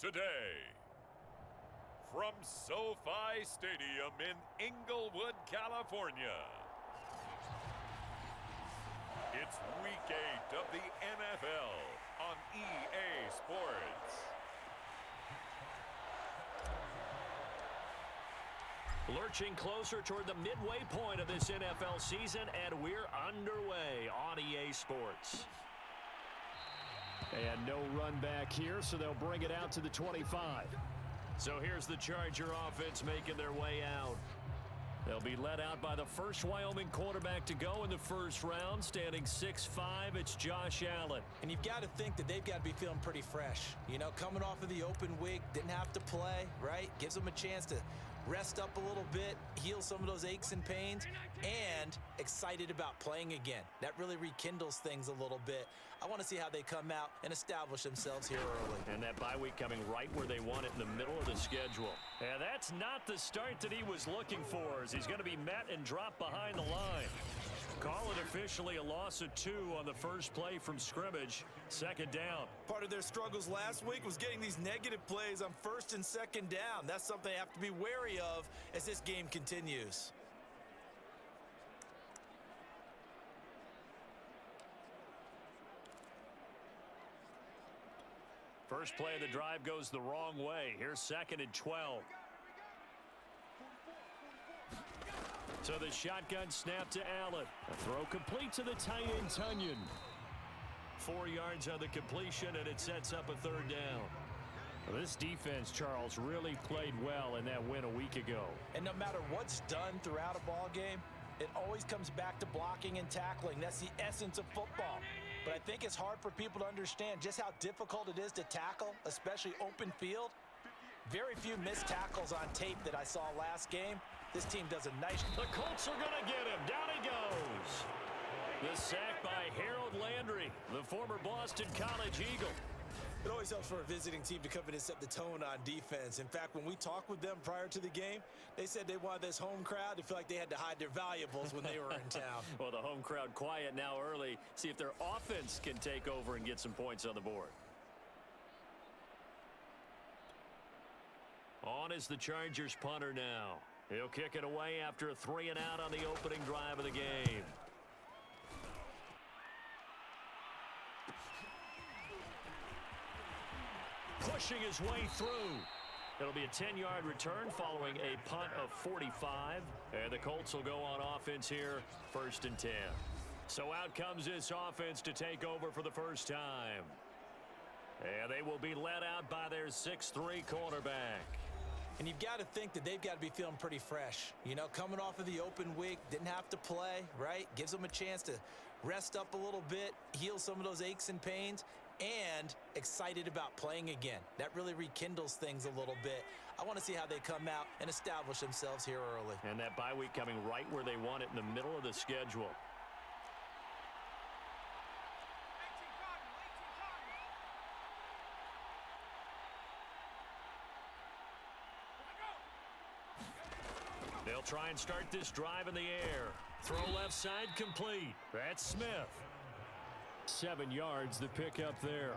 today. From SoFi Stadium in Inglewood, California, it's Week 8 of the NFL on EA Sports. Lurching closer toward the midway point of this NFL season, and we're underway on EA Sports. And no run back here, so they'll bring it out to the 25. So here's the Charger offense making their way out. They'll be led out by the first Wyoming quarterback to go in the first round, standing 6'5". It's Josh Allen. And you've got to think that they've got to be feeling pretty fresh. You know, coming off of the open week, didn't have to play, right? Gives them a chance to rest up a little bit, heal some of those aches and pains, and excited about playing again. That really rekindles things a little bit. I want to see how they come out and establish themselves here early. And that bye week coming right where they want it in the middle of the schedule. And that's not the start that he was looking for, as he's going to be met and dropped behind the line. Call it officially a loss of 2 on the first play from scrimmage. Second down. Part of their struggles last week was getting these negative plays on first and second down. That's something they have to be wary of as this game continues. First play of the drive goes the wrong way. Here's 2nd and 12. So the shotgun snap to Allen. A throw complete to the tight end, Tunyon. 4 yards on the completion, and it sets up a third down. Well, this defense, Charles, really played well in that win a week ago. And no matter what's done throughout a ball game, it always comes back to blocking and tackling. That's the essence of football. But I think it's hard for people to understand just how difficult it is to tackle, especially open field. Very few missed tackles on tape that I saw last game. This team does a nice job. The Colts are going to get him. Down he goes. The sack by Harold Landry, the former Boston College Eagle. It always helps for a visiting team to come in and set the tone on defense. In fact, when we talked with them prior to the game, they said they wanted this home crowd to feel like they had to hide their valuables when they were in town. Well, the home crowd quiet now early. See if their offense can take over and get some points on the board. On is the Chargers punter now. He'll kick it away after a 3-and-out on the opening drive of the game. Pushing his way through. It'll be a 10-yard return following a punt of 45. And the Colts will go on offense here, 1st and 10. So out comes this offense to take over for the first time. And they will be led out by their 6'3" quarterback. And you've got to think that they've got to be feeling pretty fresh. You know, coming off of the open week, didn't have to play, right? Gives them a chance to rest up a little bit, heal some of those aches and pains, and excited about playing again. That really rekindles things a little bit. I want to see how they come out and establish themselves here early. And that bye week coming right where they want it in the middle of the schedule. They'll try and start this drive in the air. Throw left side complete. That's Smith. 7 yards, the pickup there.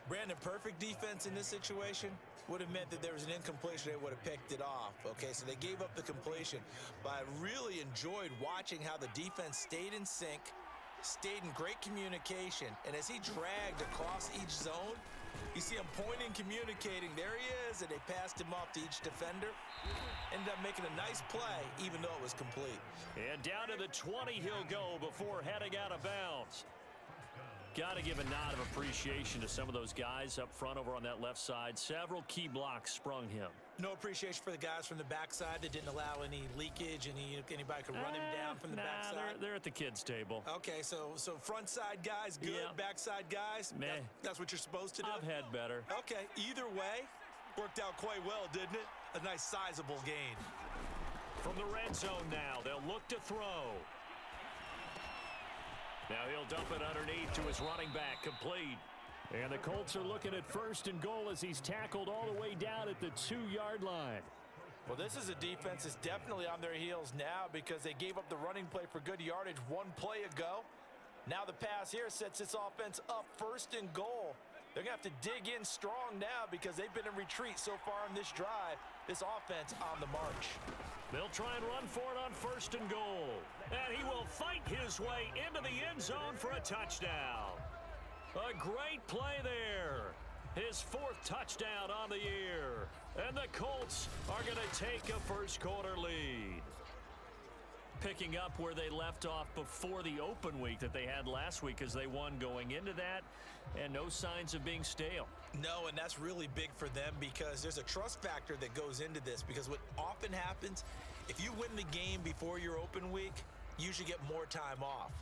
Brandon, perfect defense in this situation would have meant that there was an incompletion. They would have picked it off. Okay, so they gave up the completion. But I really enjoyed watching how the defense stayed in sync, stayed in great communication. And as he dragged across each zone, you see him pointing, communicating. There he is, and they passed him off to each defender. Ended up making a nice play, even though it was complete. And down to the 20 he'll go before heading out of bounds. Got to give a nod of appreciation to some of those guys up front over on that left side. Several key blocks sprung him. No appreciation for the guys from the backside that didn't allow any leakage, and anybody could run him down from the backside? They're at the kids' table. Okay, so front side guys good, yeah. Backside guys, meh. That's what you're supposed to do? I've had better. Okay, either way, worked out quite well, didn't it? A nice sizable gain. From the red zone now, they'll look to throw. Now he'll dump it underneath to his running back, complete. And the Colts are looking at 1st and goal as he's tackled all the way down at the 2-yard line. Well, this is a defense that's definitely on their heels now because they gave up the running play for good yardage one play ago. Now the pass here sets this offense up 1st and goal They're going to have to dig in strong now because they've been in retreat so far in this drive. This offense on the march. They'll try and run for it on 1st and goal. And he will fight his way into the end zone for a touchdown. A great play there. His 4th touchdown on the year. And the Colts are going to take a first-quarter lead. Picking up where they left off before the open week that they had last week as they won going into that. And no signs of being stale. No, and that's really big for them because there's a trust factor that goes into this. Because what often happens, if you win the game before your open week, you usually get more time off.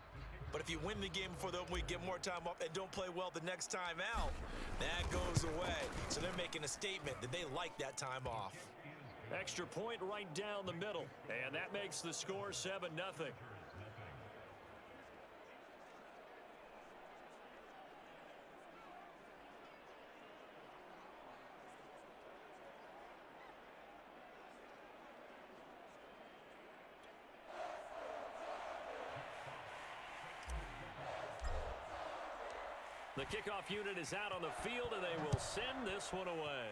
But if you win the game before the open week, get more time off, and don't play well the next time out, that goes away. So they're making a statement that they like that time off. Extra point right down the middle. And that makes the score 7-0. The kickoff unit is out on the field, and they will send this one away.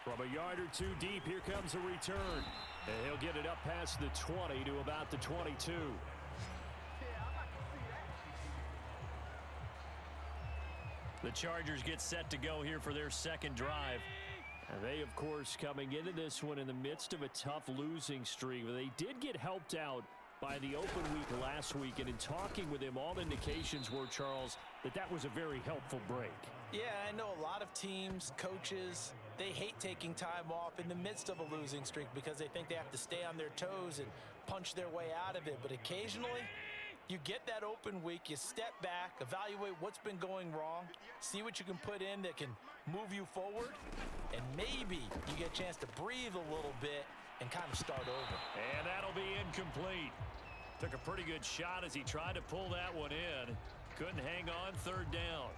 From a yard or two deep, here comes a return. And he'll get it up past the 20 to about the 22. The Chargers get set to go here for their second drive. And they, of course, coming into this one in the midst of a tough losing streak. They did get helped out by the open week last week, and in talking with him, all indications were, Charles, that was a very helpful break. Yeah, I know a lot of teams, coaches, they hate taking time off in the midst of a losing streak because they think they have to stay on their toes and punch their way out of it. But occasionally, you get that open week, you step back, evaluate what's been going wrong, see what you can put in that can move you forward, and maybe you get a chance to breathe a little bit and kind of start over. And that'll be incomplete. Took a pretty good shot as he tried to pull that one in. Couldn't hang on, 3rd down.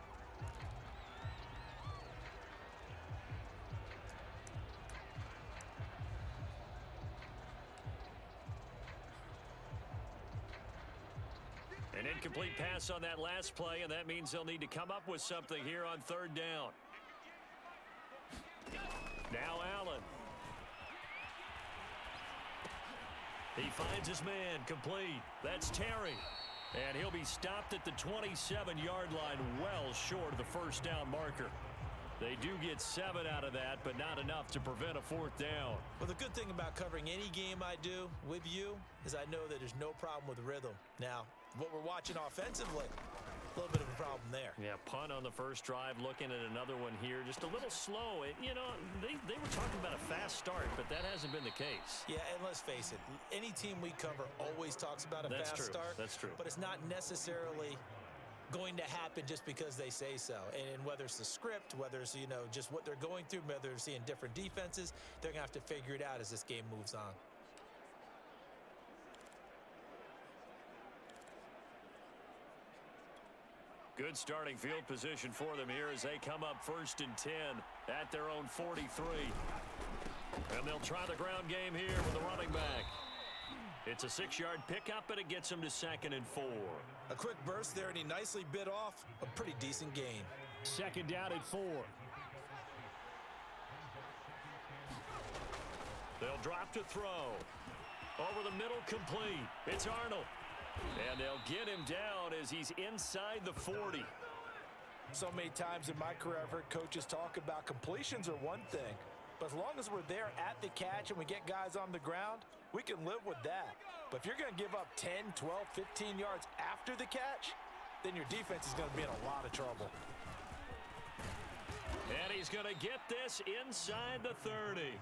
An incomplete pass on that last play, and that means they'll need to come up with something here on 3rd down. Now Allen. He finds his man, complete. That's Terry. And he'll be stopped at the 27-yard line, well short of the 1st down marker. They do get 7 out of that, but not enough to prevent a 4th down. Well, the good thing about covering any game I do with you is I know that there's no problem with rhythm. Now, what we're watching offensively, a little bit of a problem there. Yeah, punt on the first drive, looking at another one here. Just a little slow. You know, they were talking about a fast start, but that hasn't been the case. Yeah, and let's face it, any team we cover always talks about a fast start. That's true. But it's not necessarily going to happen just because they say so. And whether it's the script, whether it's, you know, just what they're going through, whether they're seeing different defenses, they're going to have to figure it out as this game moves on. Good starting field position for them here as they come up 1st and 10 at their own 43. And they'll try the ground game here with the running back. It's a 6-yard pickup, and it gets him to 2nd and 4. A quick burst there, and he nicely bit off a pretty decent gain. 2nd down at 4. They'll drop to throw. Over the middle, complete. It's Arnold. And they'll get him down as he's inside the 40. So many times in my career, I've heard coaches talk about completions are one thing. But as long as we're there at the catch and we get guys on the ground, we can live with that. But if you're going to give up 10, 12, 15 yards after the catch, then your defense is going to be in a lot of trouble. And he's going to get this inside the 30.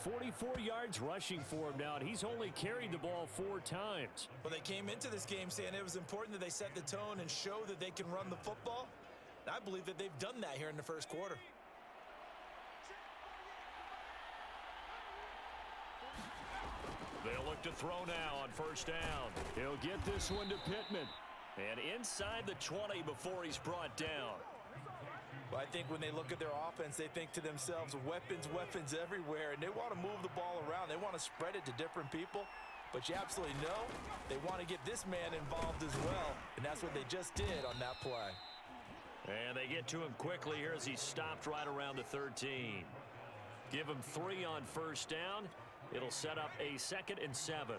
44 yards rushing for him now, and he's only carried the ball 4 times. Well, they came into this game saying it was important that they set the tone and show that they can run the football. And I believe that they've done that here in the first quarter. They'll look to throw now on 1st down. He'll get this one to Pittman. And inside the 20 before he's brought down. Well, I think when they look at their offense, they think to themselves, weapons, weapons everywhere, and they want to move the ball around. They want to spread it to different people. but you absolutely know they want to get this man involved as well, and that's what they just did on that play. And they get to him quickly here as he stopped right around the 13. Give him 3 on first down. It'll set up a 2nd and 7.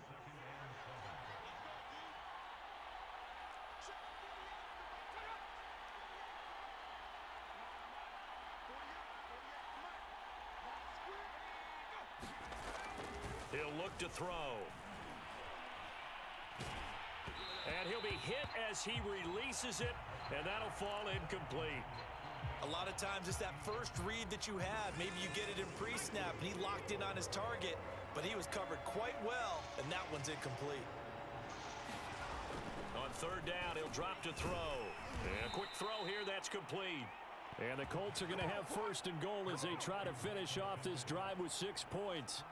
He'll look to throw. And he'll be hit as he releases it, and that'll fall incomplete. A lot of times it's that first read that you have. Maybe you get it in pre-snap, and he locked in on his target, but he was covered quite well, and that one's incomplete. On 3rd down, he'll drop to throw. And a quick throw here, that's complete. And the Colts are going to have 1st and goal as they try to finish off this drive with 6 points.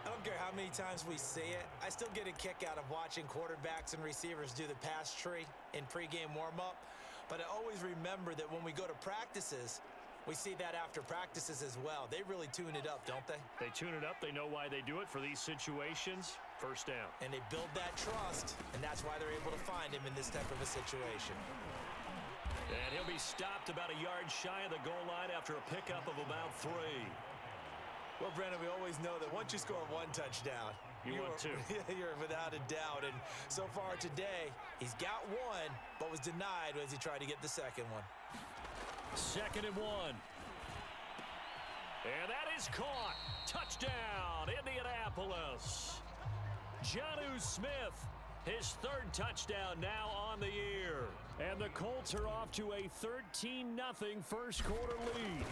I don't care how many times we say it, I still get a kick out of watching quarterbacks and receivers do the pass tree in pregame warm-up. But I always remember that when we go to practices, we see that after practices as well. They really tune it up, don't they? They tune it up. They know why they do it for these situations. 1st down. And they build that trust, and that's why they're able to find him in this type of a situation. And he'll be stopped about a yard shy of the goal line after a pickup of about 3. Well, Brandon, we always know that once you score 1 touchdown, you want 2. You're without a doubt. And so far today, he's got 1, but was denied as he tried to get the 2nd one. 2nd and 1. And that is caught. Touchdown, Indianapolis. Jonnu Smith, his 3rd touchdown now on the year. And the Colts are off to a 13-0 first quarter lead.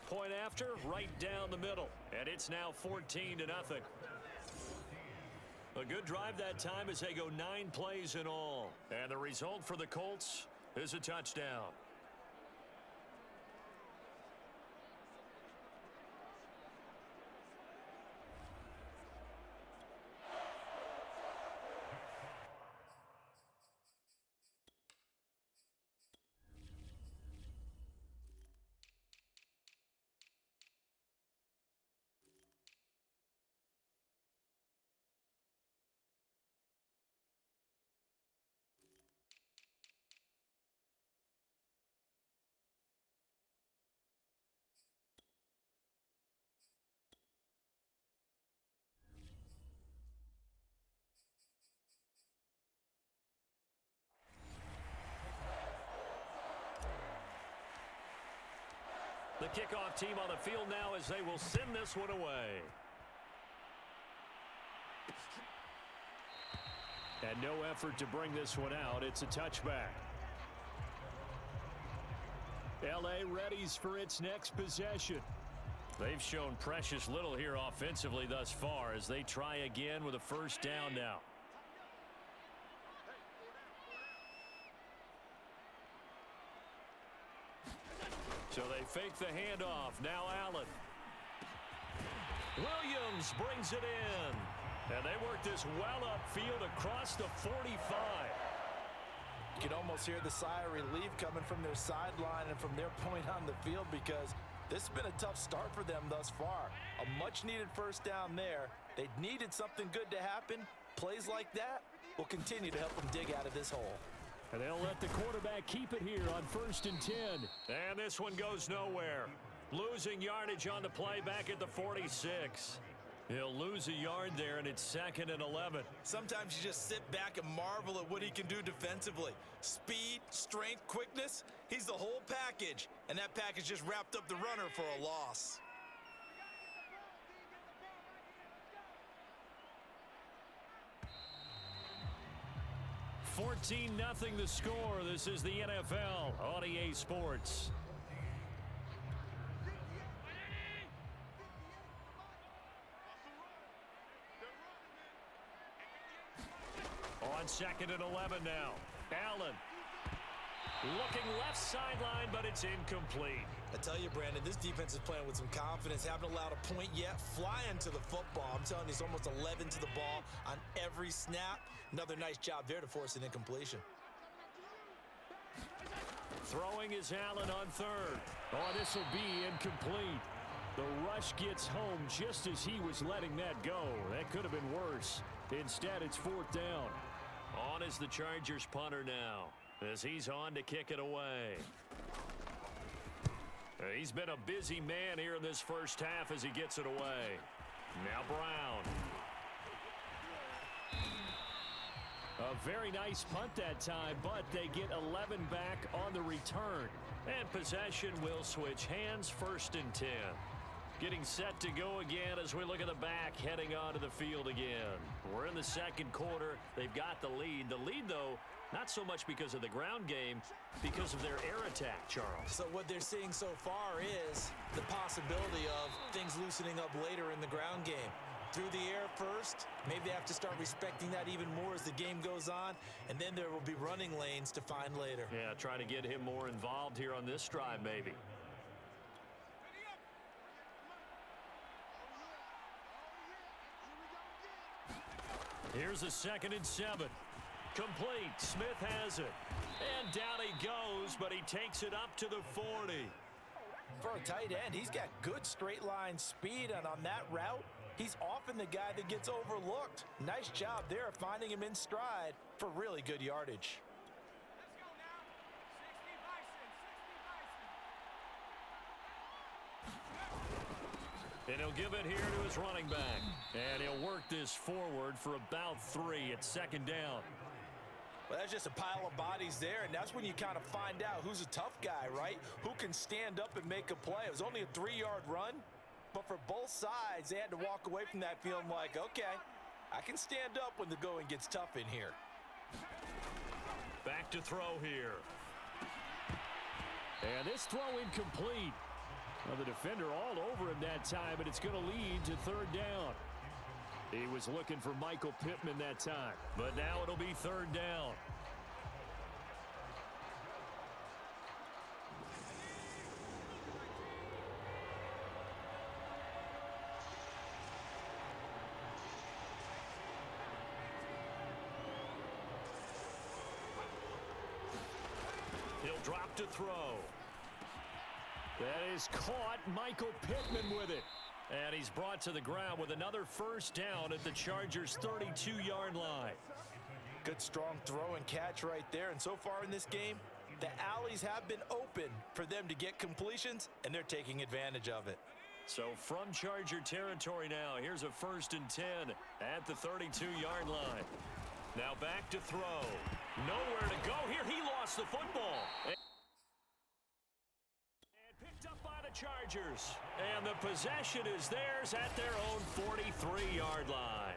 Point after, right down the middle. And it's now 14-0. A good drive that time as they go 9 plays in all. And the result for the Colts is a touchdown. The kickoff team on the field now as they will send this one away. And no effort to bring this one out. It's a touchback. L.A. readies for its next possession. They've shown precious little here offensively thus far as they try again with a 1st down now. So they fake the handoff. Now Allen. Williams brings it in. And they work this well upfield across the 45. You can almost hear the sigh of relief coming from their sideline and from their point on the field because this has been a tough start for them thus far. A much-needed 1st down there. They needed something good to happen. Plays like that will continue to help them dig out of this hole. And they'll let the quarterback keep it here on 1st and 10. And this one goes nowhere. Losing yardage on the play back at the 46. He'll lose a yard there, and it's 2nd and 11. Sometimes you just sit back and marvel at what he can do defensively. Speed, strength, quickness, he's the whole package. And that package just wrapped up the runner for a loss. $14-0 the score. This is the NFL on EA Sports. On 2nd and 11 now. Allen looking left sideline, but it's incomplete. I tell you, Brandon, this defense is playing with some confidence. Haven't allowed a point yet. Flying to the football. I'm telling you, it's almost 11 to the ball on every snap. Another nice job there to force an incompletion. Throwing is Allen on 3rd. Oh, this will be incomplete. The rush gets home just as he was letting that go. That could have been worse. Instead, it's 4th down. On is the Chargers punter now, as he's on to kick it away. He's been a busy man here in this first half as he gets it away. Now Brown. A very nice punt that time, but they get 11 back on the return. And possession will switch hands, 1st and 10. Getting set to go again as we look at the back heading onto the field again. We're in the second quarter. They've got the lead. The lead, though, not so much because of the ground game, because of their air attack, Charles. So what they're seeing so far is the possibility of things loosening up later in the ground game. Through the air first, maybe they have to start respecting that even more as the game goes on, and then there will be running lanes to find later. Yeah, trying to get him more involved here on this drive, maybe. Here's a 2nd and 7. Complete. Smith has it. And down he goes, but he takes it up to the 40. For a tight end, he's got good straight line speed, and on that route, he's often the guy that gets overlooked. Nice job there of finding him in stride for really good yardage. And he'll give it here to his running back. And he'll work this forward for about 3 at 2nd down. Well, that's just a pile of bodies there, and that's when you kind of find out who's a tough guy, right? Who can stand up and make a play. It was only a 3-yard run, but for both sides, they had to walk away from that feeling like, okay, I can stand up when the going gets tough in here. Back to throw here. And this throw incomplete. Well, the defender all over him that time, but it's going to lead to 3rd down. He was looking for Michael Pittman that time, but now it'll be 3rd down. He'll drop to throw. That is caught. Michael Pittman with it. And he's brought to the ground with another 1st down at the Chargers' 32-yard line. Good strong throw and catch right there. And so far in this game, the alleys have been open for them to get completions, and they're taking advantage of it. So from Charger territory now, here's a 1st and 10 at the 32-yard line. Now back to throw. Nowhere to go here. He lost the football. Chargers, and the possession is theirs at their own 43-yard line.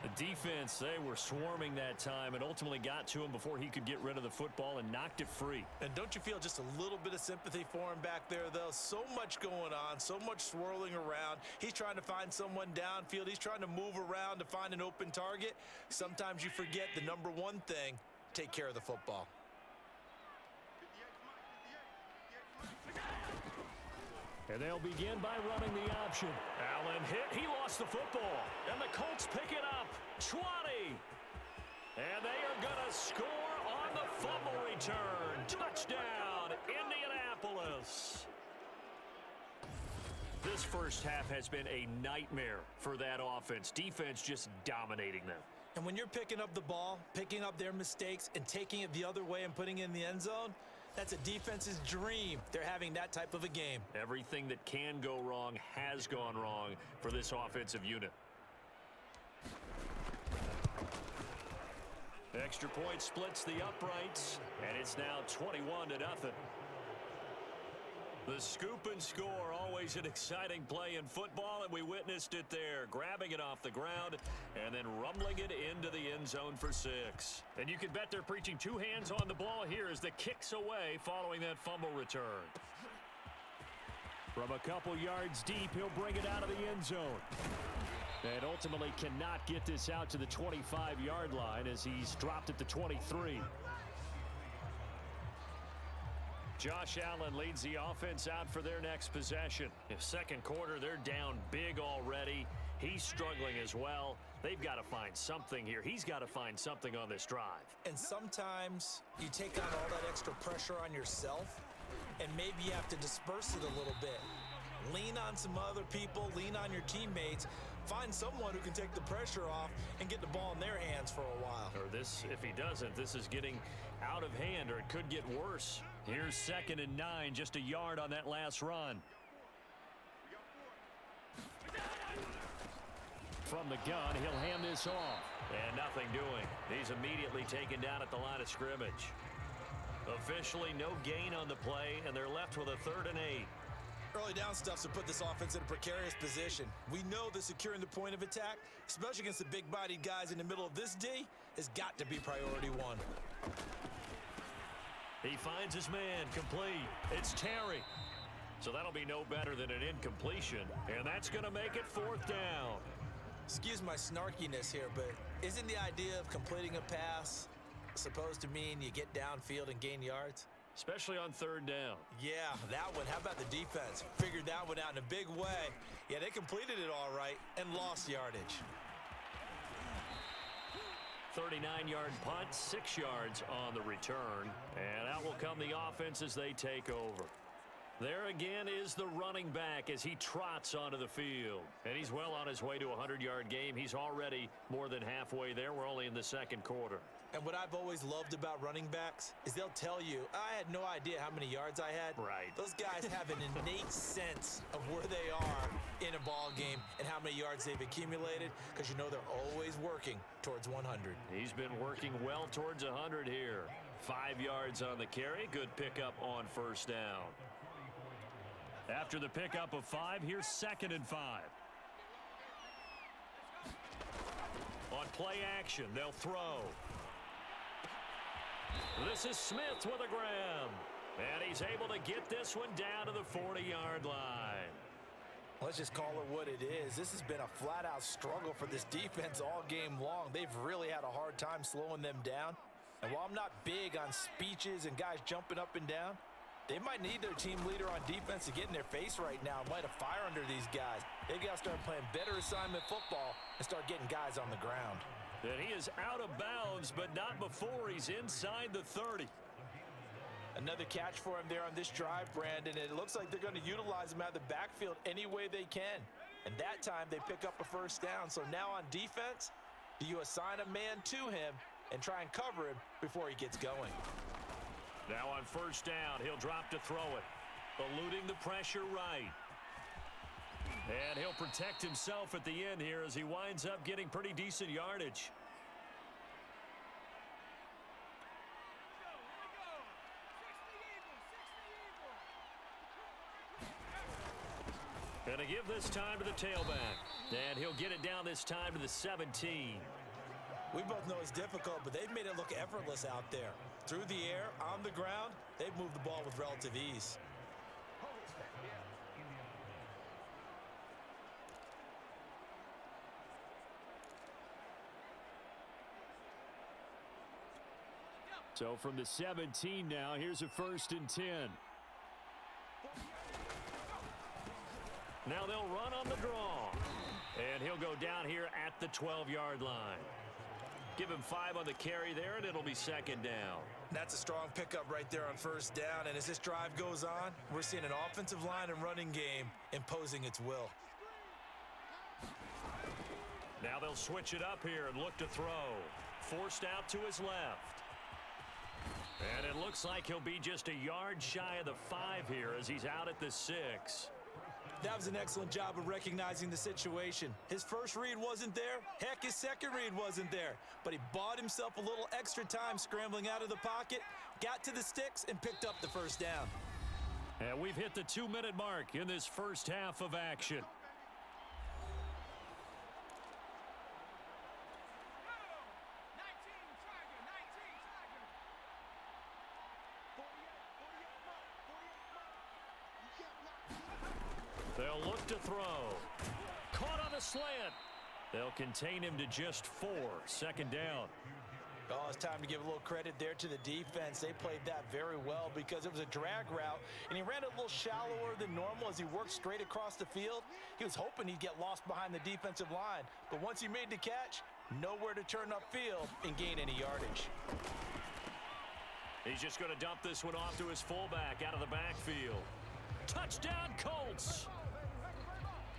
The defense, they were swarming that time and ultimately got to him before he could get rid of the football and knocked it free. And don't you feel just a little bit of sympathy for him back there, though? So much going on, so much swirling around. He's trying to find someone downfield. He's trying to move around to find an open target. Sometimes you forget the number one thing, take care of the football. And they'll begin by running the option. Allen hit. He lost the football. And the Colts pick it up. 20. And they are going to score on the fumble return. Touchdown, Indianapolis. This first half has been a nightmare for that offense. Defense just dominating them. And when you're picking up the ball, picking up their mistakes, and taking it the other way and putting it in the end zone, that's a defense's dream. They're having that type of a game. Everything that can go wrong has gone wrong for this offensive unit. Extra point splits the uprights, and it's now 21-0. The scoop and score, always an exciting play in football, and we witnessed it there, grabbing it off the ground and then rumbling it into the end zone for 6. And you can bet they're preaching 2 hands on the ball here as the kick's away following that fumble return. From a couple yards deep, he'll bring it out of the end zone. And ultimately cannot get this out to the 25-yard line as he's dropped at the 23. Josh Allen leads the offense out for their next possession. In second quarter, they're down big already. He's struggling as well. They've got to find something here. He's got to find something on this drive. And sometimes you take on all that extra pressure on yourself, and maybe you have to disperse it a little bit. Lean on some other people, lean on your teammates. Find someone who can take the pressure off and get the ball in their hands for a while. Or this, if he doesn't, this is getting out of hand, or it could get worse. Here's 2nd and 9, just a yard on that last run. From the gun, he'll hand this off. And nothing doing. He's immediately taken down at the line of scrimmage. Officially, no gain on the play, and they're left with a 3rd and 8. Early down stuffs to put this offense in a precarious position. We know that securing the point of attack, especially against the big-bodied guys in the middle of this D, has got to be priority one. He finds his man, complete. It's Terry. So that'll be no better than an incompletion, and that's going to make it 4th down. Excuse my snarkiness here, but isn't the idea of completing a pass supposed to mean you get downfield and gain yards? Especially on 3rd down. Yeah, that one. How about the defense? Figured that one out in a big way. Yeah, they completed it all right and lost yardage. 39-yard punt, 6 yards on the return. And out will come the offense as they take over. There again is the running back as he trots onto the field. And he's well on his way to a 100-yard game. He's already more than halfway there. We're only in the 2nd quarter. And what I've always loved about running backs is they'll tell you, I had no idea how many yards I had. Right. Those guys have an innate sense of where they are in a ball game and how many yards they've accumulated, because you know they're always working towards 100. He's been working well towards 100 here. 5 yards on the carry. Good pickup on 1st down. After the pickup of 5, here's 2nd and 5. On play action, they'll throw. This is Smith with a grab. And he's able to get this one down to the 40-yard line. Let's just call it what it is. This has been a flat-out struggle for this defense all game long. They've really had a hard time slowing them down. And while I'm not big on speeches and guys jumping up and down, they might need their team leader on defense to get in their face right now and light a fire under these guys. They've got to start playing better assignment football and start getting guys on the ground. And he is out of bounds, but not before he's inside the 30. Another catch for him there on this drive, Brandon. And it looks like they're going to utilize him out of the backfield any way they can. And that time they pick up a 1st down. So now on defense, do you assign a man to him and try and cover him before he gets going? Now on 1st down, he'll drop to throw it. Eluding the pressure right. And he'll protect himself at the end here as he winds up getting pretty decent yardage. And to give this time to the tailback. And he'll get it down this time to the 17. We both know it's difficult, but they've made it look effortless out there. Through the air, on the ground, they've moved the ball with relative ease. So from the 17 now, here's a 1st and 10. Now they'll run on the draw. And he'll go down here at the 12-yard line. Give him 5 on the carry there, and it'll be 2nd down. That's a strong pickup right there on 1st down. And as this drive goes on, we're seeing an offensive line and running game imposing its will. Now they'll switch it up here and look to throw. Forced out to his left. And it looks like he'll be just a yard shy of the 5 here as he's out at the 6. That was an excellent job of recognizing the situation. His first read wasn't there. Heck, his second read wasn't there. But he bought himself a little extra time scrambling out of the pocket, got to the sticks, and picked up the 1st down. And we've hit the 2-minute mark in this first half of action. They'll look to throw. Caught on a slant. They'll contain him to just 4. 2nd down. Oh, it's time to give a little credit there to the defense. They played that very well because it was a drag route, and he ran it a little shallower than normal as he worked straight across the field. He was hoping he'd get lost behind the defensive line, but once he made the catch, nowhere to turn upfield and gain any yardage. He's just going to dump this one off to his fullback out of the backfield. Touchdown, Colts!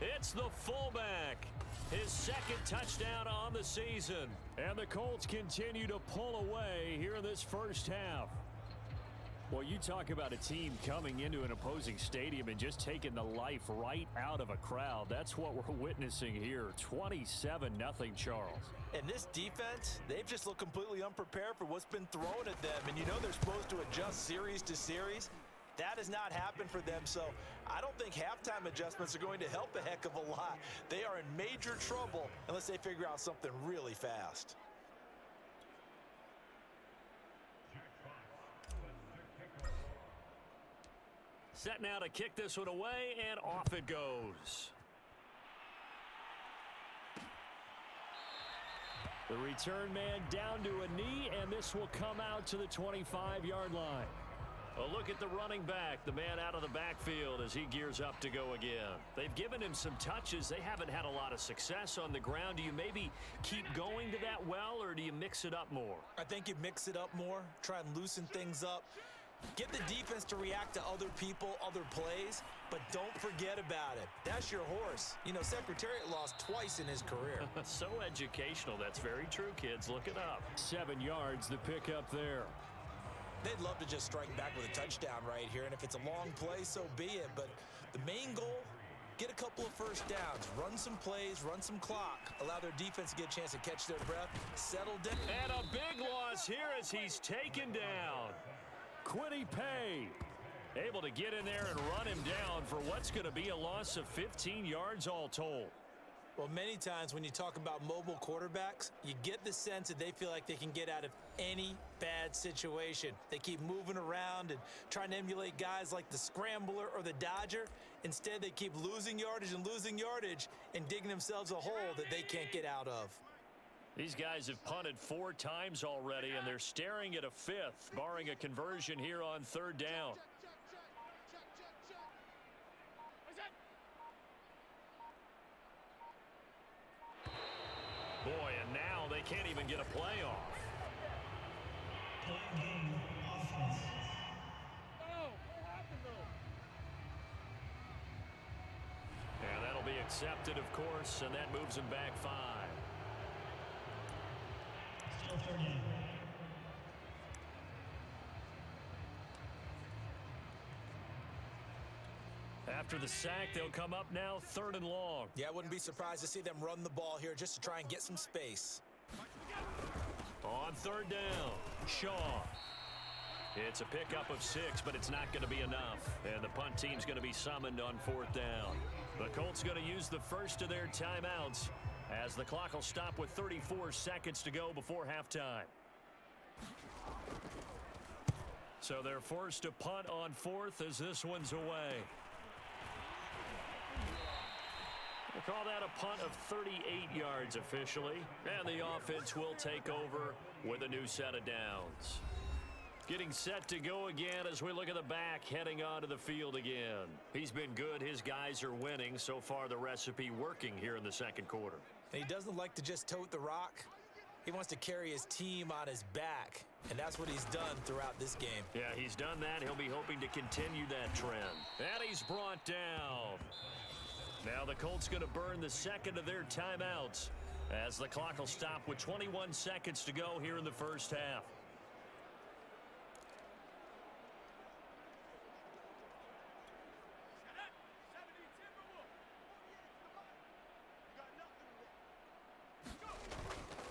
It's the fullback. His second touchdown on the season. And the Colts continue to pull away here in this first half. Well, you talk about a team coming into an opposing stadium and just taking the life right out of a crowd. That's what we're witnessing here. 27-0, Charles. And this defense, they've just looked completely unprepared for what's been thrown at them. And you know they're supposed to adjust series to series. That has not happened for them, so I don't think halftime adjustments are going to help a heck of a lot. They are in major trouble unless they figure out something really fast. Set now to kick this one away, and off it goes. The return man down to a knee, and this will come out to the 25-yard line. A look at the running back, the man out of the backfield as he gears up to go again. They've given him some touches. They haven't had a lot of success on the ground. Do you maybe keep going to that well, or do you mix it up more? I think you mix it up more, try and loosen things up. Get the defense to react to other people, other plays, but don't forget about it. That's your horse. You know, Secretariat lost twice in his career. So educational. That's very true, kids. Look it up. 7 yards, the pickup there. They'd love to just strike back with a touchdown right here, and if it's a long play, so be it. But the main goal, get a couple of first downs, run some plays, run some clock, allow their defense to get a chance to catch their breath, settle down. And a big loss here as he's taken down. Quiddy Pay able to get in there and run him down for what's going to be a loss of 15 yards all told. Well, many times when you talk about mobile quarterbacks, you get the sense that they feel like they can get out of any bad situation. They keep moving around and trying to emulate guys like the Scrambler or the Dodger. Instead, they keep losing yardage and digging themselves a hole that they can't get out of. These guys have punted 4 times already, and they're staring at a 5th, barring a conversion here on 3rd down. Boy, and now they can't even get a play off. And that'll be accepted, of course, and that moves them back 5. Still 30. After the sack, they'll come up now 3rd and long. Yeah, I wouldn't be surprised to see them run the ball here just to try and get some space. On 3rd down, Shaw. It's a pickup of 6, but it's not going to be enough. And the punt team's going to be summoned on 4th down. The Colts going to use the first of their timeouts as the clock will stop with 34 seconds to go before halftime. So they're forced to punt on 4th as this one's away. We'll call that a punt of 38 yards officially, and the offense will take over with a new set of downs. Getting set to go again as we look at the back heading onto the field again. He's been good. His guys are winning. So far, the recipe working here in the 2nd quarter. And he doesn't like to just tote the rock. He wants to carry his team on his back, and that's what he's done throughout this game. Yeah, he's done that. He'll be hoping to continue that trend. And he's brought down. Now the Colts going to burn the 2nd of their timeouts as the clock will stop with 21 seconds to go here in the first half.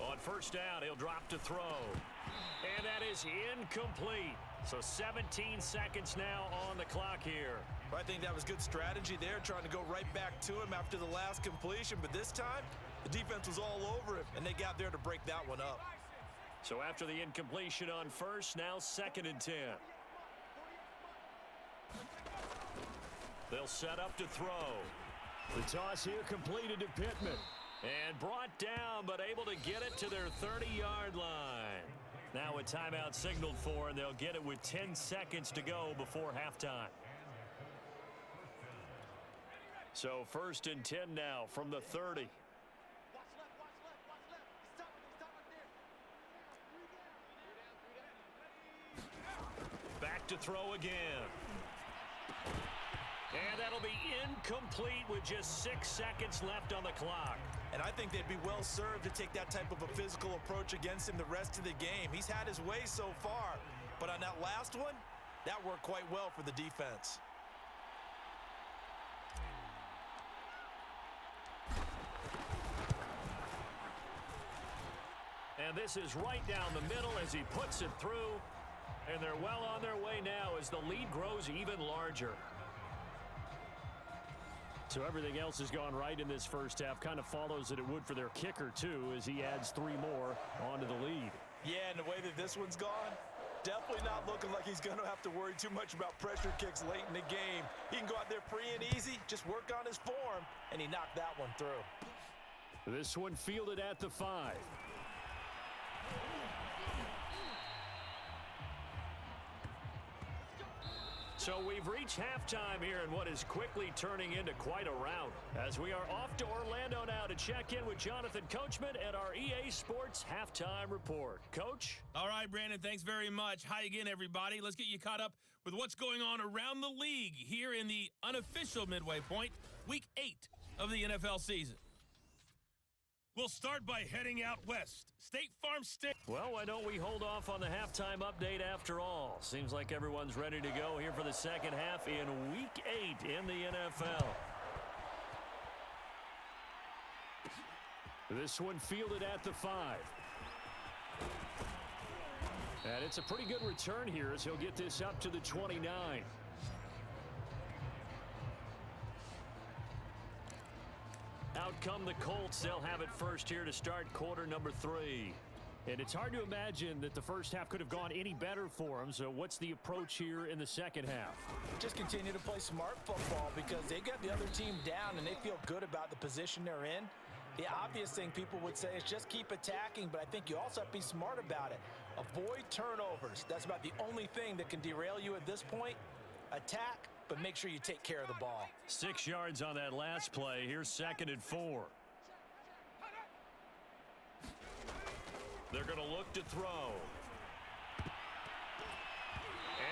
On 1st down, he'll drop to throw. And that is incomplete. So 17 seconds now on the clock here. I think that was good strategy there, trying to go right back to him after the last completion. But this time, the defense was all over him, and they got there to break that one up. So after the incompletion on 1st, now 2nd and 10. They'll set up to throw. The toss here completed to Pittman. And brought down, but able to get it to their 30-yard line. Now a timeout signaled for, and they'll get it with 10 seconds to go before halftime. So 1st and 10 now from the 30. Back to throw again. And that'll be incomplete with just 6 seconds left on the clock. And I think they'd be well served to take that type of a physical approach against him the rest of the game. He's had his way so far, but on that last one, that worked quite well for the defense. And this is right down the middle as he puts it through. And they're well on their way now as the lead grows even larger. So everything else has gone right in this first half. Kind of follows that it would for their kicker, too, as he adds 3 more onto the lead. Yeah, and the way that this one's gone, definitely not looking like he's going to have to worry too much about pressure kicks late in the game. He can go out there free and easy, just work on his form, and he knocked that one through. This one fielded at the 5. So we've reached halftime here in what is quickly turning into quite a rout, as we are off to Orlando now to check in with Jonathan Coachman at our EA Sports Halftime Report. Coach? All right, Brandon, thanks very much. Hi again, everybody. Let's get you caught up with what's going on around the league here in the unofficial midway point, Week 8 of the NFL season. We'll start by heading out west. State Farm State. Well, why don't we hold off on the halftime update after all? Seems like everyone's ready to go here for the second half in Week 8 in the NFL. This one fielded at the 5. And it's a pretty good return here as he'll get this up to the 29. Out come the Colts. They'll have it first here to start quarter number 3. And it's hard to imagine that the first half could have gone any better for them. So what's the approach here in the second half? Just continue to play smart football because they got the other team down and they feel good about the position they're in. The obvious thing people would say is just keep attacking, but I think you also have to be smart about it. Avoid turnovers. That's about the only thing that can derail you at this point. Attack, but make sure you take care of the ball. 6 yards on that last play. Here's 2nd and 4. They're going to look to throw.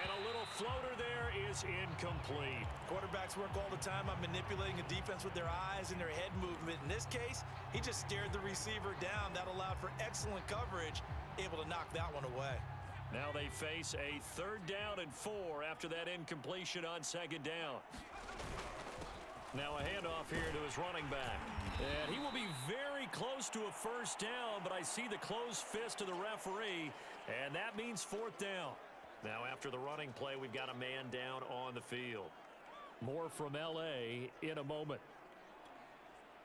And a little floater there is incomplete. Quarterbacks work all the time on manipulating a defense with their eyes and their head movement. In this case, he just stared the receiver down. That allowed for excellent coverage, able to knock that one away. Now they face a 3rd down and 4 after that incompletion on 2nd down. Now a handoff here to his running back. And he will be very close to a 1st down, but I see the closed fist of the referee, and that means 4th down. Now after the running play, we've got a man down on the field. More from L.A. in a moment.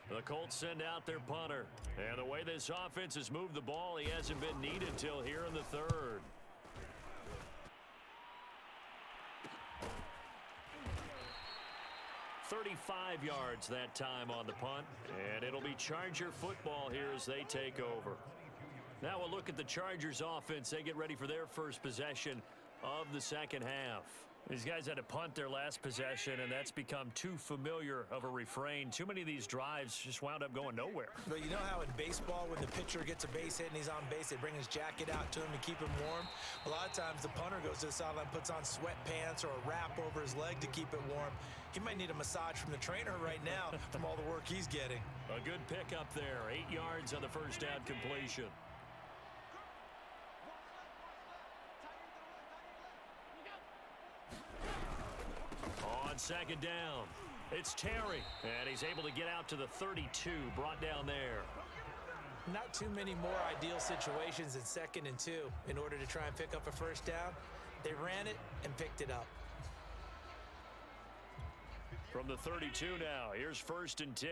The Colts send out their punter. And the way this offense has moved the ball, he hasn't been needed till here in the 3rd. $35 yards that time on the punt, and it'll be Charger football here as they take over. Now we'll look at the Chargers offense. They get ready for their first possession of the second half. These guys had to punt their last possession, and that's become too familiar of a refrain. Too many of these drives just wound up going nowhere. But you know how in baseball, when the pitcher gets a base hit and he's on base, they bring his jacket out to him to keep him warm? A lot of times the punter goes to the sideline, puts on sweatpants or a wrap over his leg to keep it warm. He might need a massage from the trainer right now from all the work he's getting. A good pickup there. 8 yards on the 1st down completion. On 2nd down, it's Terry, and he's able to get out to the 32, brought down there. Not too many more ideal situations in 2nd and 2 in order to try and pick up a 1st down. They ran it and picked it up. From the 32 now, here's 1st and 10.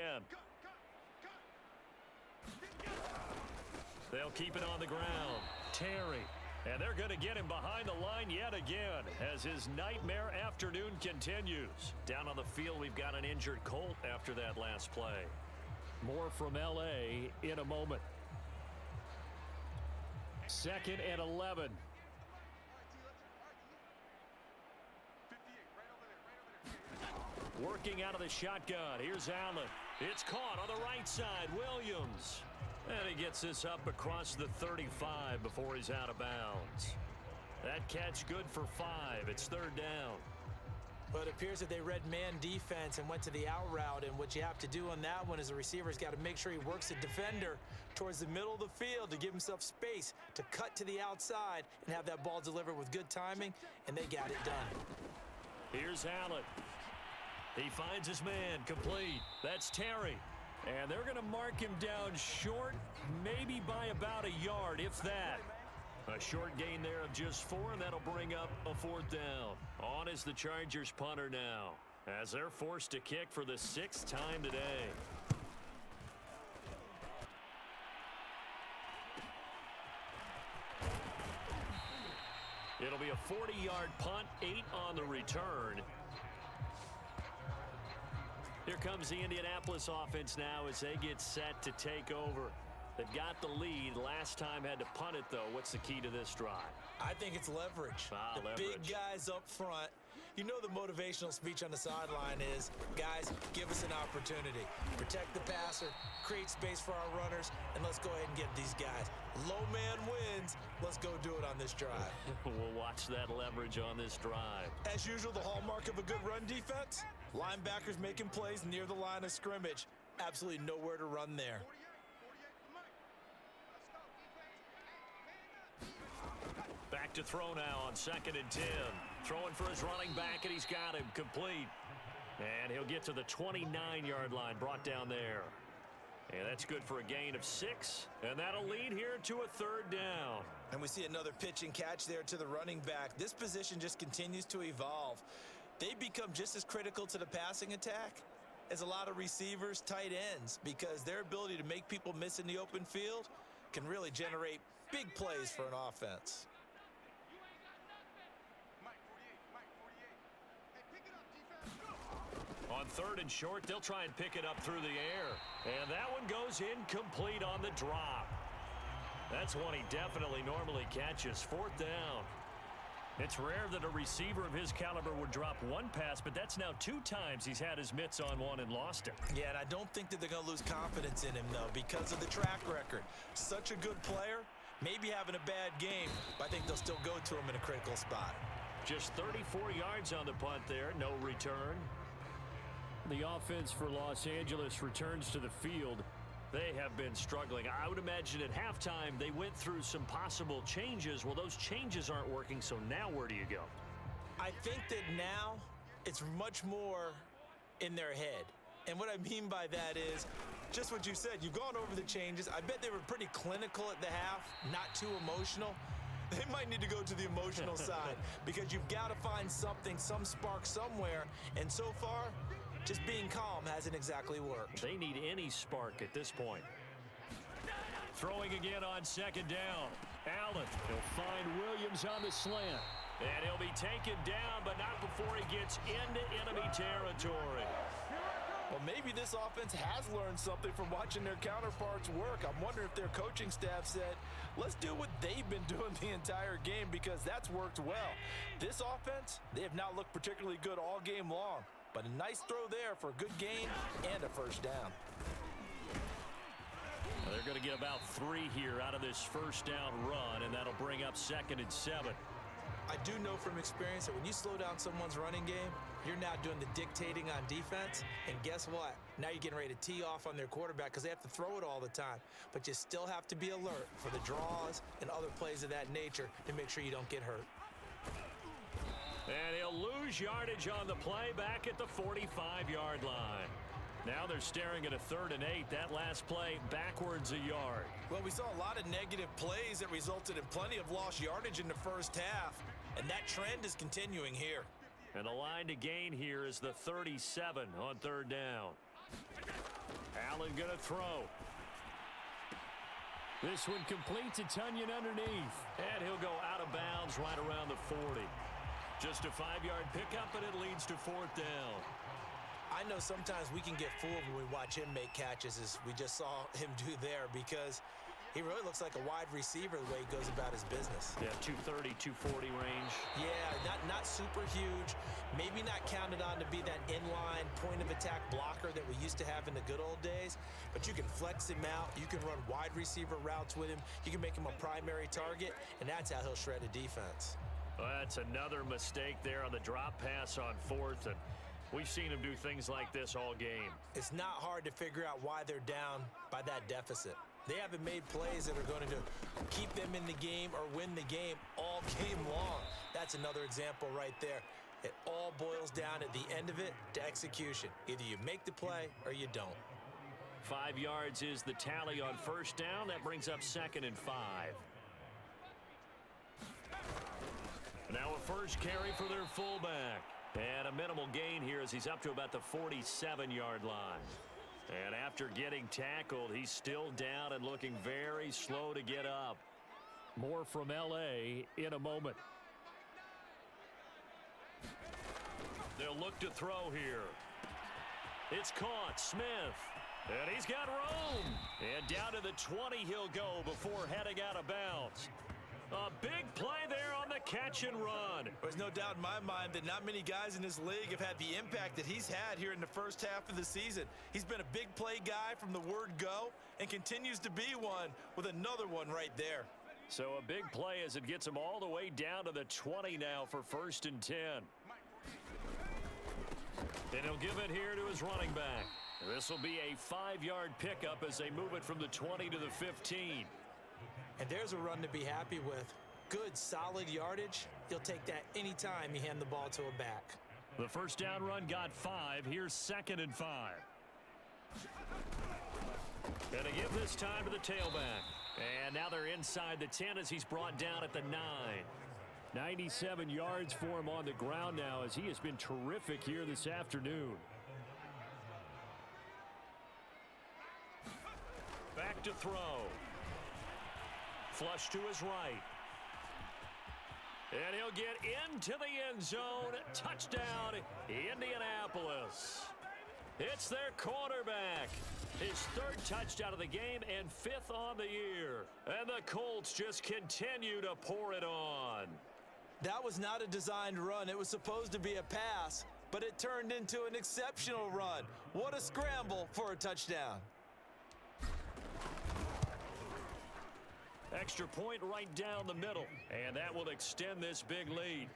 They'll keep it on the ground. Terry. And they're going to get him behind the line yet again as his nightmare afternoon continues. Down on the field, we've got an injured Colt after that last play. More from L.A. in a moment. 2nd and 11. Working out of the shotgun. Here's Allen. It's caught on the right side. Williams. And he gets this up across the 35 before he's out of bounds. That catch good for 5. It's 3rd down. Well, it appears that they read man defense and went to the out route, and what you have to do on that one is the receiver's got to make sure he works the defender towards the middle of the field to give himself space to cut to the outside and have that ball delivered with good timing, and they got it done. Here's Allen. He finds his man, complete. That's Terry. And they're going to mark him down short, maybe by about a yard, if that. A short gain there of just 4, and that'll bring up a 4th down. On is the Chargers punter now, as they're forced to kick for the 6th time today. It'll be a 40-yard punt, 8 on the return. Here comes the Indianapolis offense now as they get set to take over. They've got the lead. Last time had to punt it, though. What's the key to this drive? I think it's leverage. The leverage. Big guys up front. You know the motivational speech on the sideline is, guys, give us an opportunity. Protect the passer, create space for our runners, and let's go ahead and get these guys. Low man wins. Let's go do it on this drive. We'll watch that leverage on this drive. As usual, the hallmark of a good run defense, linebackers making plays near the line of scrimmage. Absolutely nowhere to run there. Back to throw now on 2nd and 10. Throwing for his running back, and he's got him complete. And he'll get to the 29-yard line, brought down there. And that's good for a gain of 6. And that'll lead here to a 3rd down. And we see another pitch and catch there to the running back. This position just continues to evolve. They become just as critical to the passing attack as a lot of receivers, tight ends, because their ability to make people miss in the open field can really generate big plays for an offense. On 3rd and short, they'll try and pick it up through the air. And that one goes incomplete on the drop. That's one he definitely normally catches. 4th down. It's rare that a receiver of his caliber would drop one pass, but that's now 2 times he's had his mitts on one and lost it. Yeah, and I don't think that they're going to lose confidence in him, though, because of the track record. Such a good player, maybe having a bad game, but I think they'll still go to him in a critical spot. Just 34 yards on the punt there, no return. The offense for Los Angeles returns to the field. They have been struggling. I would imagine at halftime they went through some possible changes. Well, those changes aren't working, so now where do you go? I think that now it's much more in their head. And what I mean by that is just what you said. You've gone over the changes. I bet they were pretty clinical at the half, not too emotional. They might need to go to the emotional side because you've got to find something, some spark somewhere. And so far, just being calm hasn't exactly worked. They need any spark at this point. Throwing again on 2nd down. Allen, he'll find Williams on the slant. And he'll be taken down, but not before he gets into enemy territory. Well, maybe this offense has learned something from watching their counterparts work. I'm wondering if their coaching staff said, let's do what they've been doing the entire game because that's worked well. This offense, they have not looked particularly good all game long. But a nice throw there for a good gain and a 1st down. Well, they're going to get about 3 here out of this 1st down run, and that'll bring up 2nd and 7. I do know from experience that when you slow down someone's running game, you're now doing the dictating on defense. And guess what? Now you're getting ready to tee off on their quarterback because they have to throw it all the time. But you still have to be alert for the draws and other plays of that nature to make sure you don't get hurt. And he'll lose yardage on the play back at the 45-yard line. Now they're staring at a 3rd and 8. That last play backwards a yard. Well, we saw a lot of negative plays that resulted in plenty of lost yardage in the 1st half. And that trend is continuing here. And the line to gain here is the 37 on 3rd down. Allen going to throw. This one completes. It's Onion underneath. And he'll go out of bounds right around the 40. Just a 5-yard pickup, and it leads to 4th down. I know sometimes we can get fooled when we watch him make catches, as we just saw him do there, because he really looks like a wide receiver the way he goes about his business. Yeah, 230, 240 range. Yeah, not super huge. Maybe not counted on to be that inline point-of-attack blocker that we used to have in the good old days, but you can flex him out. You can run wide receiver routes with him. You can make him a primary target, and that's how he'll shred a defense. Well, that's another mistake there on the drop pass on fourth, and we've seen him do things like this all game. It's not hard to figure out why they're down by that deficit. They haven't made plays that are going to keep them in the game or win the game all game long. That's another example right there. It all boils down at the end of it to execution. Either you make the play or you don't. 5 yards is the tally on first down. That brings up 2nd and 5. Now a first carry for their fullback. And a minimal gain here as he's up to about the 47-yard line. And after getting tackled, he's still down and looking very slow to get up. More from L.A. in a moment. They'll look to throw here. It's caught. Smith. And he's got room. And down to the 20 he'll go before heading out of bounds. A big play there on the catch and run. There's no doubt in my mind that not many guys in this league have had the impact that he's had here in the first half of the season. He's been a big play guy from the word go and continues to be one with another one right there. So a big play as it gets him all the way down to the 20 now for 1st and 10. And he'll give it here to his running back. This will be a 5-yard pickup as they move it from the 20 to the 15. And there's a run to be happy with. Good, solid yardage. You'll take that anytime you hand the ball to a back. The first down run got 5. Here's 2nd and 5. And to give this time to the tailback. And now they're inside the 10 as he's brought down at the 9. 97 yards for him on the ground now as he has been terrific here this afternoon. Back to throw. Flush to his right. And he'll get into the end zone. Touchdown, Indianapolis. It's their quarterback. His 3rd touchdown of the game and 5th on the year. And the Colts just continue to pour it on. That was not a designed run. It was supposed to be a pass, but it turned into an exceptional run. What a scramble for a touchdown. Extra point right down the middle, and that will extend this big lead.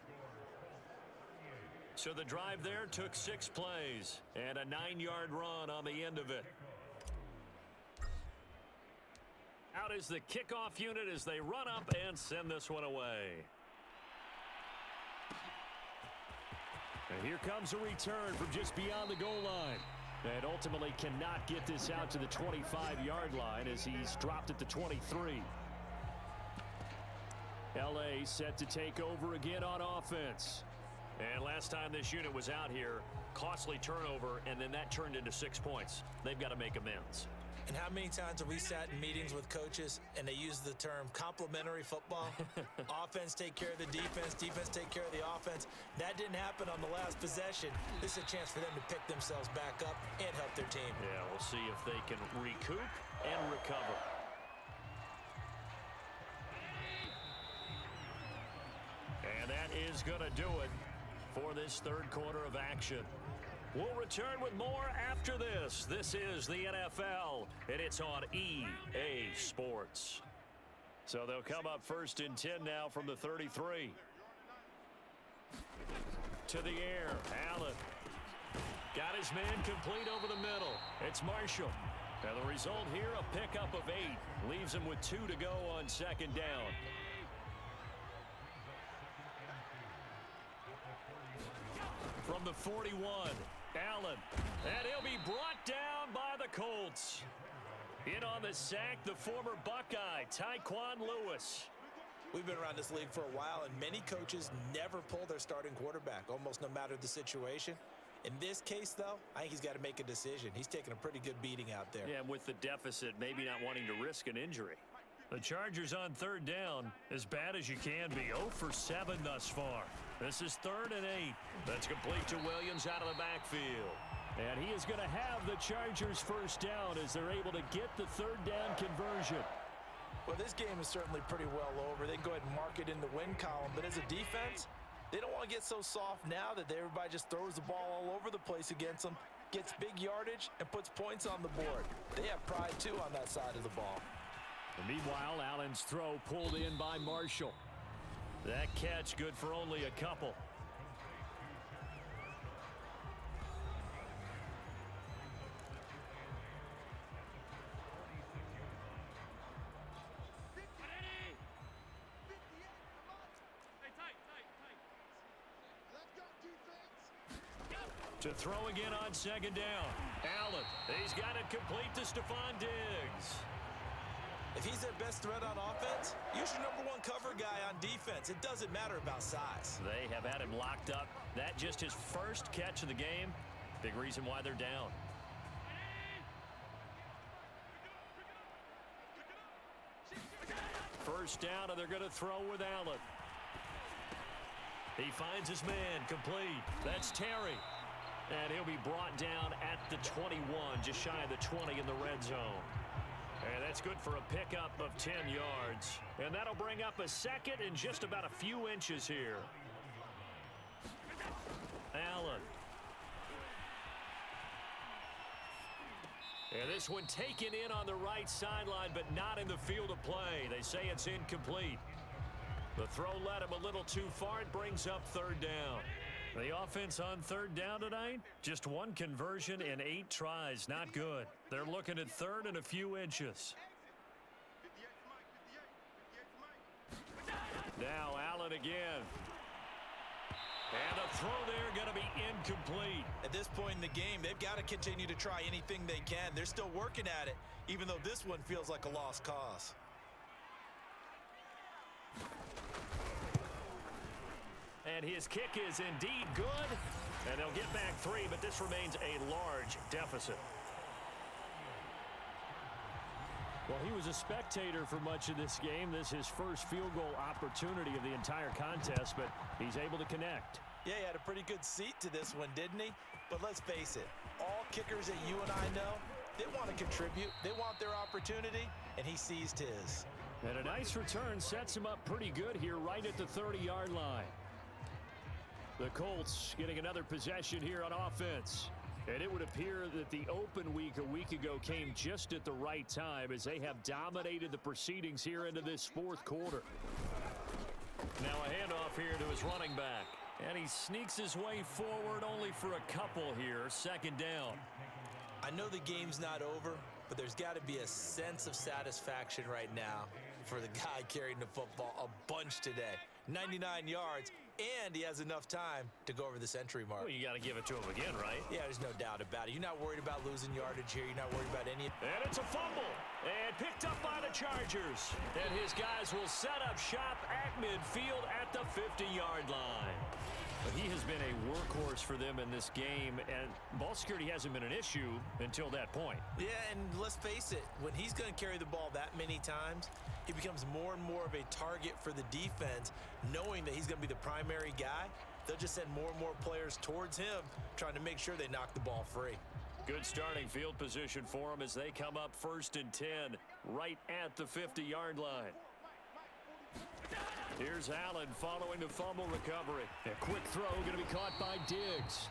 So the drive there took 6 plays and a 9-yard run on the end of it. Out is the kickoff unit as they run up and send this one away. And here comes a return from just beyond the goal line. And ultimately cannot get this out to the 25-yard line as he's dropped at the 23. L.A. set to take over again on offense. And last time this unit was out here, costly turnover, and then that turned into 6 points. They've got to make amends. And how many times have we sat in meetings with coaches and they use the term complementary football? Offense take care of the defense, defense take care of the offense. That didn't happen on the last possession. This is a chance for them to pick themselves back up and help their team. Yeah, we'll see if they can recoup and recover. And that is going to do it for this 3rd quarter of action. We'll return with more after this. This is the NFL, and it's on EA Sports. So they'll come up 1st and 10 now from the 33. To the air, Allen. Got his man complete over the middle. It's Marshall. And the result here, a pickup of 8. Leaves him with 2 to go on 2nd down. From the 41, Allen. And he'll be brought down by the Colts. In on the sack, the former Buckeye, Tyquan Lewis. We've been around this league for a while, and many coaches never pull their starting quarterback, almost no matter the situation. In this case, though, I think he's got to make a decision. He's taking a pretty good beating out there. Yeah, and with the deficit, maybe not wanting to risk an injury. The Chargers on 3rd down, as bad as you can be. 0 for 7 thus far. This is 3rd and 8. That's complete to Williams out of the backfield. And he is going to have the Chargers first down as they're able to get the 3rd down conversion. Well, this game is certainly pretty well over. They can go ahead and mark it in the win column. But as a defense, they don't want to get so soft now that everybody just throws the ball all over the place against them, gets big yardage, and puts points on the board. They have pride, too, on that side of the ball. And meanwhile, Allen's throw pulled in by Marshall. That catch good for only a couple. To throw again on second down. Allen, he's got it complete to Stephon Diggs. If he's their best threat on offense, use your number one cover guy on defense. It doesn't matter about size. They have had him locked up. That just his first catch of the game. Big reason why they're down. First down, and they're going to throw with Allen. He finds his man complete. That's Terry. And he'll be brought down at the 21, just shy of the 20 in the red zone. And that's good for a pickup of 10 yards. And that'll bring up a second and just about a few inches here. Allen. And this one taken in on the right sideline, but not in the field of play. They say it's incomplete. The throw led him a little too far. It brings up third down. The offense on third down tonight, just one conversion in 8 tries. Not good. They're looking at third and a few inches. Now Allen again. And the throw there going to be incomplete. At this point in the game, they've got to continue to try anything they can. They're still working at it, even though this one feels like a lost cause. And his kick is indeed good. And they'll get back 3, but this remains a large deficit. Well, he was a spectator for much of this game. This is his first field goal opportunity of the entire contest, but he's able to connect. Yeah, he had a pretty good seat to this one, didn't he? But let's face it, all kickers that you and I know, they want to contribute. They want their opportunity, and he seized his. And a nice return sets him up pretty good here right at the 30-yard line. The Colts getting another possession here on offense. And it would appear that the open week a week ago came just at the right time as they have dominated the proceedings here into this fourth quarter. Now a handoff here to his running back. And he sneaks his way forward only for a couple here. Second down. I know the game's not over, but there's got to be a sense of satisfaction right now for the guy carrying the football a bunch today. 99 yards, and he has enough time to go over the century mark. Well, you got to give it to him again, right? Yeah, there's no doubt about it. You're not worried about losing yardage here. You're not worried about any. And it's a fumble. And picked up by the Chargers. And his guys will set up shop at midfield at the 50-yard line. But he has been a workhorse for them in this game, and ball security hasn't been an issue until that point. Yeah, and let's face it, when he's going to carry the ball that many times, he becomes more and more of a target for the defense, knowing that he's going to be the primary guy. They'll just send more and more players towards him, trying to make sure they knock the ball free. Good starting field position for them as they come up 1st and 10 right at the 50-yard line. Here's Allen following the fumble recovery. A quick throw going to be caught by Diggs.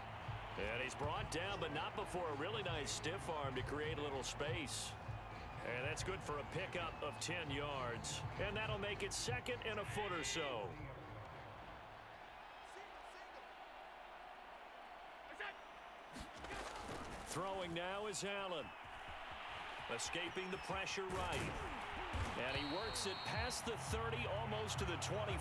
And he's brought down, but not before a really nice stiff arm to create a little space. And that's good for a pickup of 10 yards. And that'll make it second and a foot or so. Throwing now is Allen. Escaping the pressure right. And he works it past the 30, almost to the 25.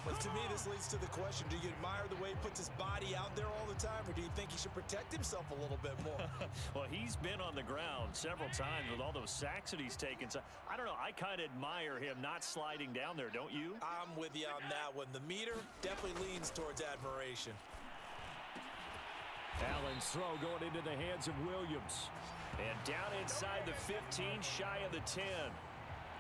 But to me, this leads to the question, do you admire the way he puts his body out there all the time, or do you think he should protect himself a little bit more? Well, he's been on the ground several times with all those sacks that he's taken. So I don't know. I kind of admire him not sliding down there, don't you? I'm with you on that one. The meter definitely leans towards admiration. Allen's throw going into the hands of Williams. And down inside the 15, shy of the 10.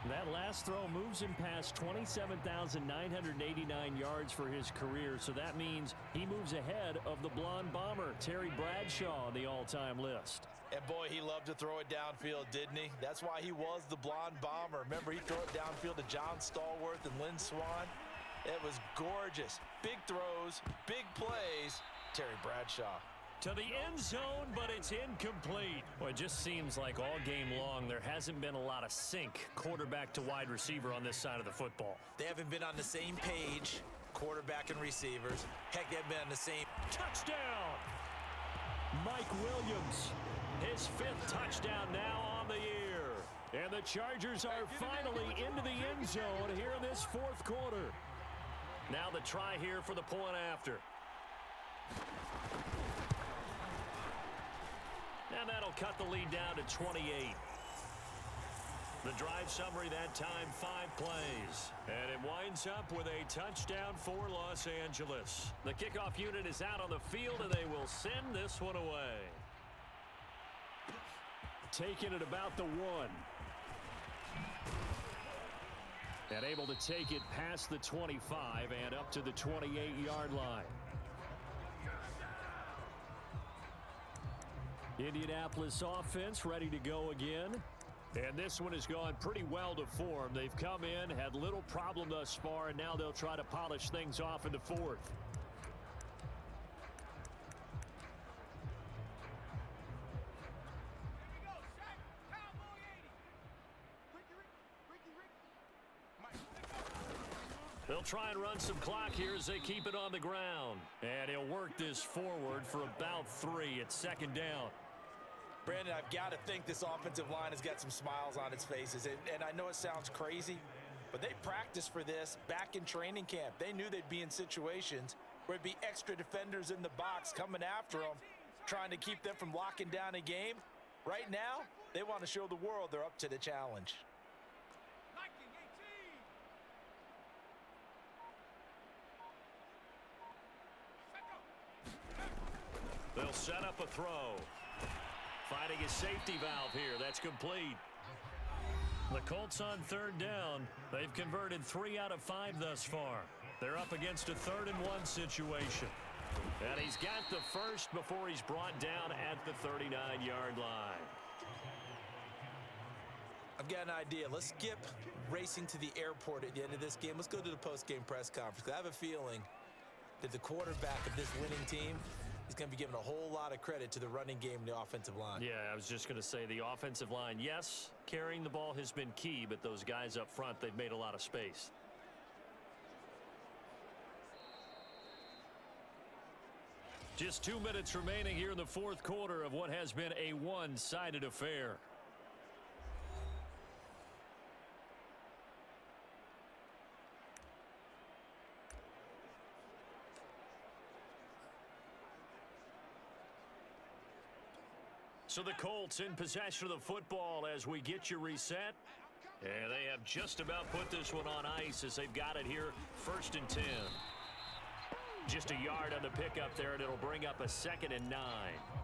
That last throw moves him past 27,989 yards for his career, so that means he moves ahead of the blonde bomber, Terry Bradshaw, on the all-time list. And boy, he loved to throw it downfield, didn't he? That's why he was the blonde bomber. Remember, he threw it downfield to John Stallworth and Lynn Swann. It was gorgeous. Big throws, big plays. Terry Bradshaw. to the end zone, but it's incomplete. Well, it just seems like all game long there hasn't been a lot of sync quarterback to wide receiver on this side of the football. They haven't been on the same page, quarterback and receivers. Heck, they've been on the same. Touchdown! Mike Williams, his 5th touchdown now on the year. And the Chargers are finally into the end zone here in this 4th quarter. Now the try here for the point after. And that'll cut the lead down to 28. The drive summary that time, 5 plays. And it winds up with a touchdown for Los Angeles. The kickoff unit is out on the field, and they will send this one away. Taking it about the 1. And able to take it past the 25 and up to the 28-yard line. Indianapolis offense ready to go again. And this one has gone pretty well to form. They've come in, had little problem thus far, and now they'll try to polish things off in the 4th. They'll try and run some clock here as they keep it on the ground. And he'll work this forward for about 3. It's 2nd down. Brandon, I've got to think this offensive line has got some smiles on its faces. And I know it sounds crazy, but they practiced for this back in training camp. They knew they'd be in situations where it'd be extra defenders in the box coming after them, trying to keep them from locking down a game. Right now, they want to show the world they're up to the challenge. They'll set up a throw. Finding a safety valve here. That's complete. The Colts on 3rd down. They've converted 3 out of 5 thus far. They're up against a 3rd and 1 situation. And he's got the first before he's brought down at the 39-yard line. I've got an idea. Let's skip racing to the airport at the end of this game. Let's go to the post-game press conference. I have a feeling that the quarterback of this winning team is going to be given a whole lot of credit to the running game and the offensive line. Yeah, I was just going to say the offensive line, yes, carrying the ball has been key, but those guys up front, they've made a lot of space. Just 2 minutes remaining here in the 4th quarter of what has been a one-sided affair. So the Colts in possession of the football as we get you reset. And they have just about put this one on ice as they've got it here, 1st and 10. Just a yard on the pickup there, and it'll bring up a 2nd and 9.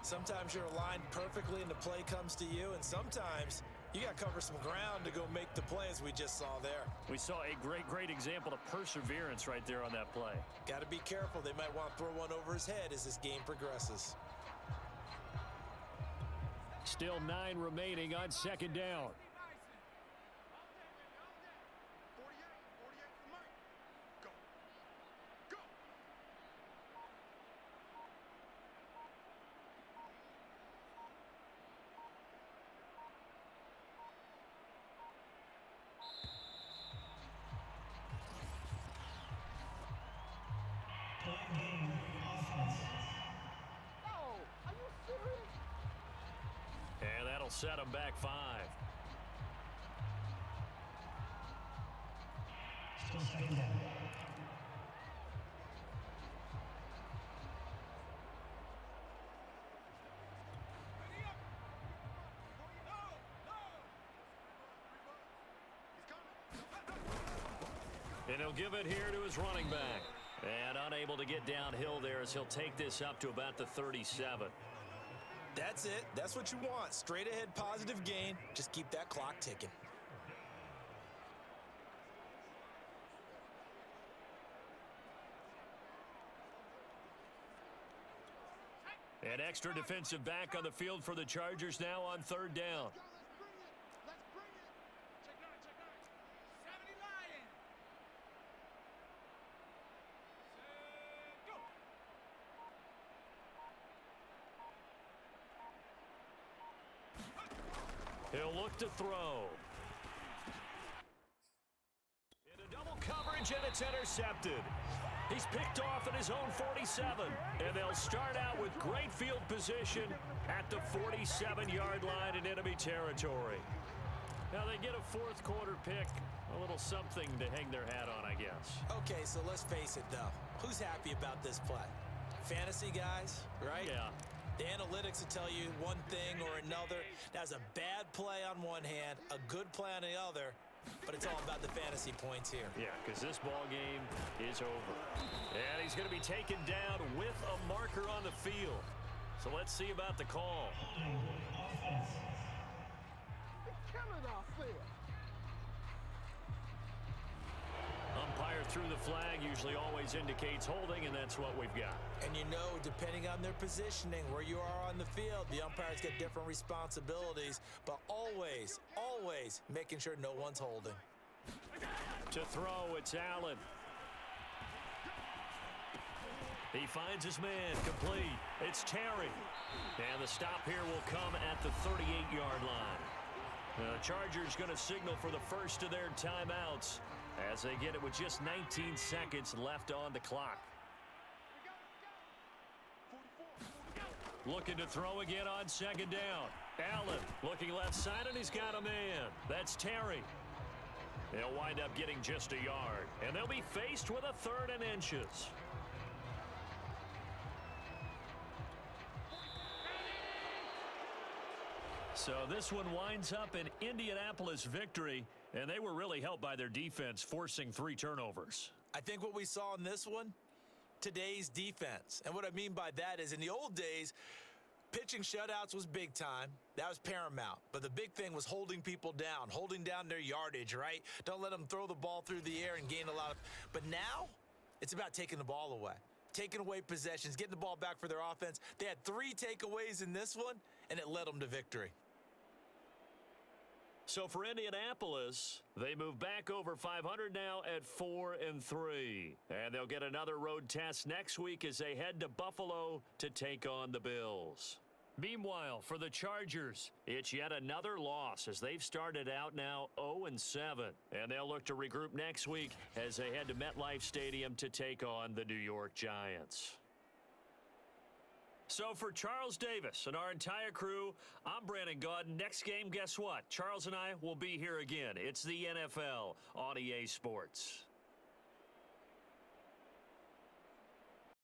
Sometimes you're aligned perfectly and the play comes to you, and sometimes you got to cover some ground to go make the play, as we just saw there. We saw a great example of perseverance right there on that play. Got to be careful. They might want to throw one over his head as this game progresses. Still 9 remaining on 2nd down. And that'll set them back 5. Still 2nd down. And he'll give it here to his running back. And unable to get downhill there as he'll take this up to about the 37. That's it. That's what you want. Straight ahead positive gain. Just keep that clock ticking. An extra defensive back on the field for the Chargers now on 3rd down. He'll look to throw. Into double coverage, and it's intercepted. He's picked off at his own 47, and they'll start out with great field position at the 47-yard line in enemy territory. Now they get a fourth quarter pick, a little something to hang their hat on, I guess. Okay, so let's face it, though. Who's happy about this play? Fantasy guys, right? Yeah. The analytics will tell you one thing or another. That's a bad play on one hand, a good play on the other, but it's all about the fantasy points here. Yeah, because this ball game is over. And he's going to be taken down with a marker on the field. So let's see about the call. Umpire threw the flag, usually always indicates holding, and that's what we've got. And you know, depending on their positioning, where you are on the field, the umpires get different responsibilities, but always, always making sure no one's holding. To throw, it's Allen. He finds his man, complete. It's Terry. And the stop here will come at the 38-yard line. The Chargers going to signal for the first of their timeouts as they get it with just 19 seconds left on the clock. Looking to throw again on second down. Allen looking left side, and he's got a man. That's Terry. They'll wind up getting just a yard, and they'll be faced with a 3rd and inches. So this one winds up an Indianapolis victory, and they were really helped by their defense, forcing 3 turnovers. I think what we saw in this one, today's defense. And what I mean by that is in the old days, pitching shutouts was big time. That was paramount. But the big thing was holding people down, holding down their yardage, right? Don't let them throw the ball through the air and gain a lot of. But now, it's about taking the ball away. Taking away possessions, getting the ball back for their offense. They had 3 takeaways in this one, and it led them to victory. So for Indianapolis, they move back over 500 now at 4-3. And they'll get another road test next week as they head to Buffalo to take on the Bills. Meanwhile, for the Chargers, it's yet another loss as they've started out now 0-7. And they'll look to regroup next week as they head to MetLife Stadium to take on the New York Giants. So for Charles Davis and our entire crew, I'm Brandon Gaudin. Next game, guess what? Charles and I will be here again. It's the NFL on EA Sports.